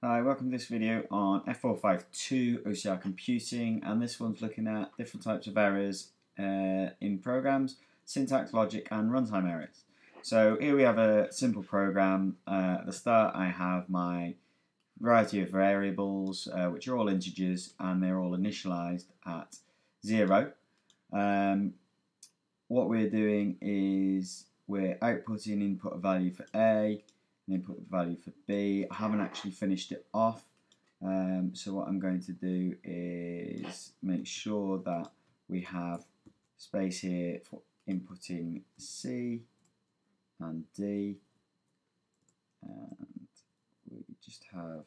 Hi, welcome to this video on F452 OCR computing, and this one's looking at different types of errors in programs, syntax, logic and runtime errors. So here we have a simple program. At the start I have my variety of variables which are all integers and they're all initialized at 0. What we're doing is we're outputting input value for A, input value for B. I haven't actually finished it off, so what I'm going to do is make sure that we have space here for inputting C and D, and we just have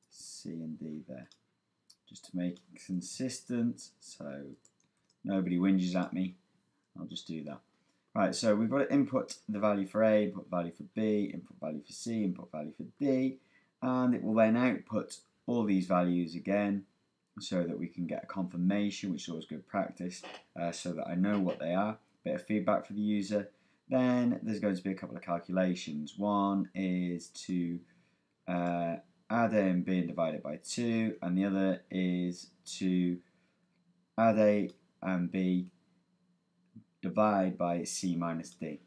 C and D there just to make it consistent so nobody whinges at me. I'll just do that. Right, so we've got to input the value for A, input value for B, input value for C, input value for D, and it will then output all these values again so that we can get a confirmation, which is always good practice, so that I know what they are, bit of feedback for the user. Then there's going to be a couple of calculations. One is to add A and B and divide it by 2, and the other is to add A and B divide by C minus D.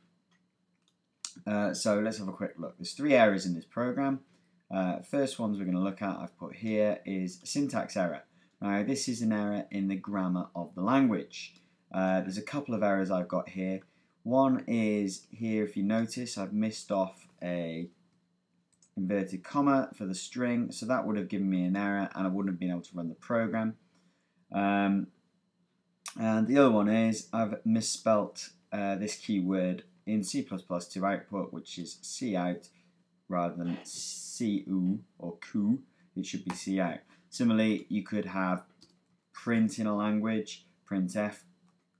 So let's have a quick look. There's 3 errors in this program. First ones we're going to look at, I've put here, is syntax error. Now this is an error in the grammar of the language. There's a couple of errors I've got here. One is here, if you notice, I've missed off a inverted comma for the string, so that would have given me an error and I wouldn't have been able to run the program. And the other one is I've misspelt this keyword in C++ to output, which is cout rather than cu or ku. It should be cout. Similarly, you could have print in a language. Printf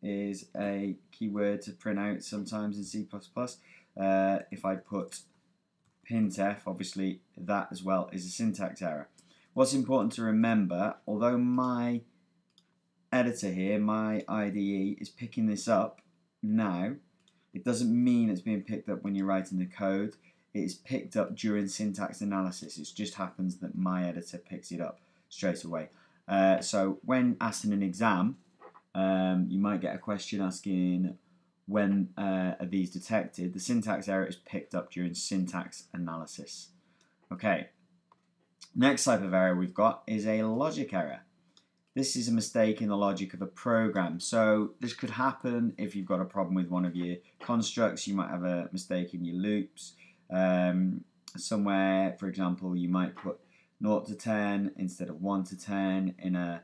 is a keyword to print out sometimes in C++. If I put printf, obviously that as well is a syntax error. What's important to remember, although my editor here, my IDE, is picking this up now, it doesn't mean it's being picked up when you're writing the code. It is picked up during syntax analysis. It just happens that my editor picks it up straight away. So when asked in an exam, you might get a question asking when are these detected. The syntax error is picked up during syntax analysis. Okay, next type of error we've got is a logic error. This is a mistake in the logic of a program. So this could happen if you've got a problem with one of your constructs. You might have a mistake in your loops. Somewhere, for example, you might put 0 to 10 instead of 1 to 10 in a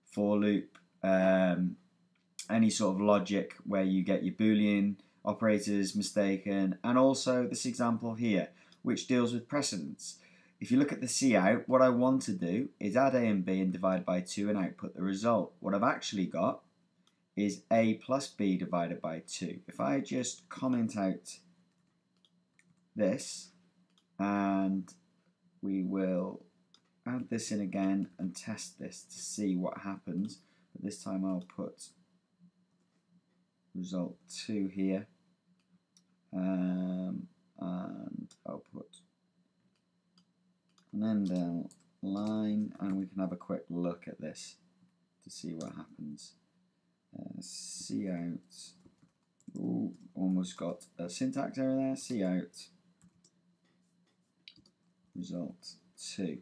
for loop. Any sort of logic where you get your Boolean operators mistaken. And also this example here, which deals with precedence. If you look at the cout, what I want to do is add A and B and divide by 2 and output the result. What I've actually got is A plus B divided by 2. If I just comment out this, and we will add this in again and test this to see what happens. But this time I'll put result 2 here, and I'll put an end line, and we can have a quick look at this to see what happens. Cout, ooh, almost got a syntax error there. Cout result 2,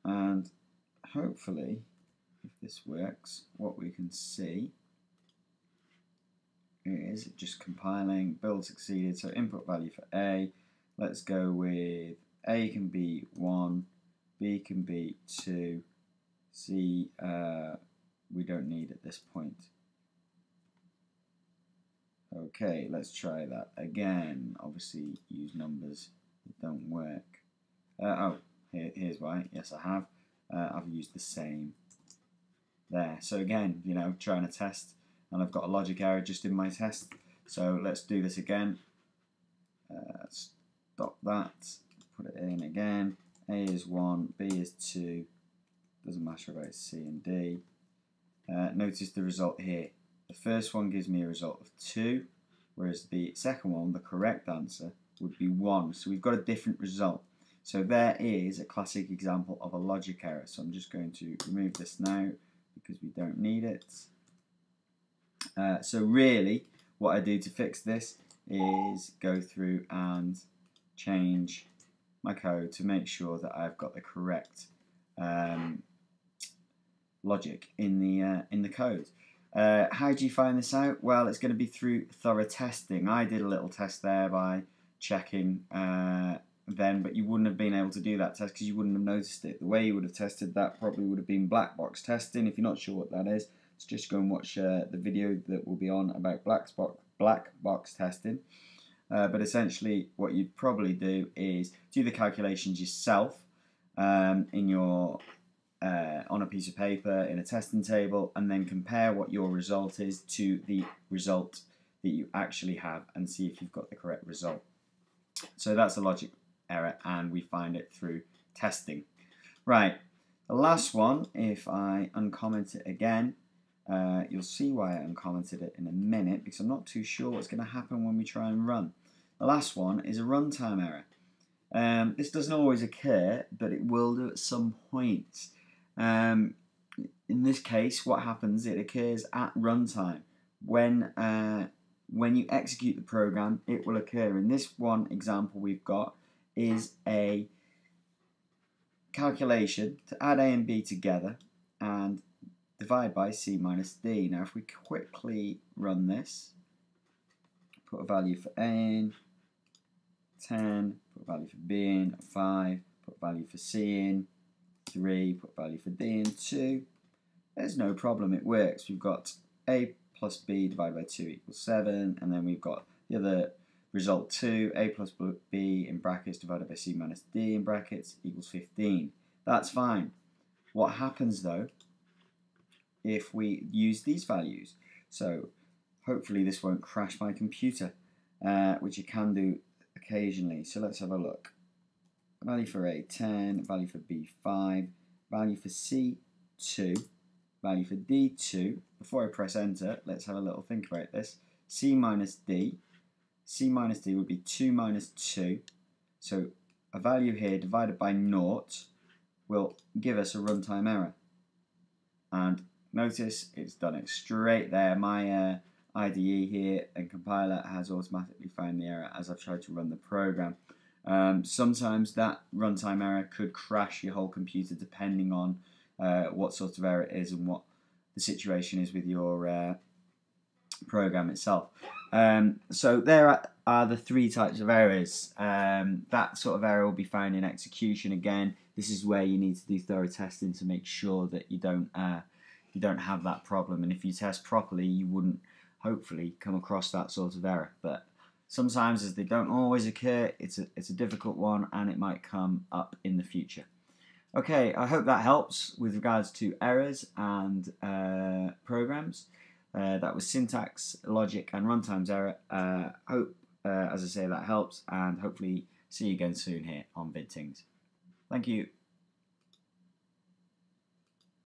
and hopefully if this works, what we can see is just compiling, build succeeded. So input value for A, let's go with A can be 1, B can be 2, C we don't need at this point. Okay, let's try that again. Obviously use numbers that don't work. Here's why. Yes, I have. I've used the same there. So again, you know, trying to test, and I've got a logic error just in my test. So let's do this again. Stop that. Put it in again. A is 1, B is 2. Doesn't matter about C and D. Notice the result here. The first one gives me a result of 2, whereas the second one, the correct answer, would be 1. So we've got a different result. So there is a classic example of a logic error. So I'm just going to remove this now because we don't need it. So really, what I do to fix this is go through and change my code to make sure that I've got the correct logic in the code. How do you find this out? Well, it's going to be through thorough testing. I did a little test there by checking then, but you wouldn't have been able to do that test because you wouldn't have noticed it. The way you would have tested that probably would have been black box testing. If you're not sure what that is, just go and watch the video that will be on about black box testing. But essentially what you'd probably do is do the calculations yourself in your on a piece of paper in a testing table, and then compare what your result is to the result that you actually have and see if you've got the correct result. So that's a logic error, and we find it through testing. Right, the last one, if I uncomment it again, you'll see why I uncommented it in a minute, because I'm not too sure what's going to happen when we try and run. The last one is a runtime error. This doesn't always occur, but it will do at some point. In this case, what happens, it occurs at runtime. When you execute the program, it will occur. In this one example we've got is a calculation to add A and B together and divide by C minus D. Now if we quickly run this, put a value for A in, 10, put a value for B in, 5, put a value for C in, 3, put value for D in, 2, there's no problem, it works. We've got A plus B divided by 2 equals 7, and then we've got the other result 2, A plus B in brackets divided by C minus D in brackets equals 15. That's fine. What happens though if we use these values? So hopefully this won't crash my computer, which it can do occasionally. So let's have a look. Value for A 10, value for B 5, value for C 2, value for D 2. Before I press enter, let's have a little think about this. C minus D would be 2 minus 2. So a value here divided by 0 will give us a runtime error. And notice it's done it straight there. My IDE here and compiler has automatically found the error as I've tried to run the program. Sometimes that runtime error could crash your whole computer depending on what sort of error it is and what the situation is with your program itself. So there are the 3 types of errors. That sort of error will be found in execution. Again, this is where you need to do thorough testing to make sure that you don't have that problem, and if you test properly you wouldn't hopefully come across that sort of error. But sometimes, as they don't always occur, it's a difficult one and it might come up in the future. Okay, I hope that helps with regards to errors and programs. That was syntax, logic and runtimes error. Hope, as I say, that helps, and hopefully see you again soon here on VidThings. Thank you.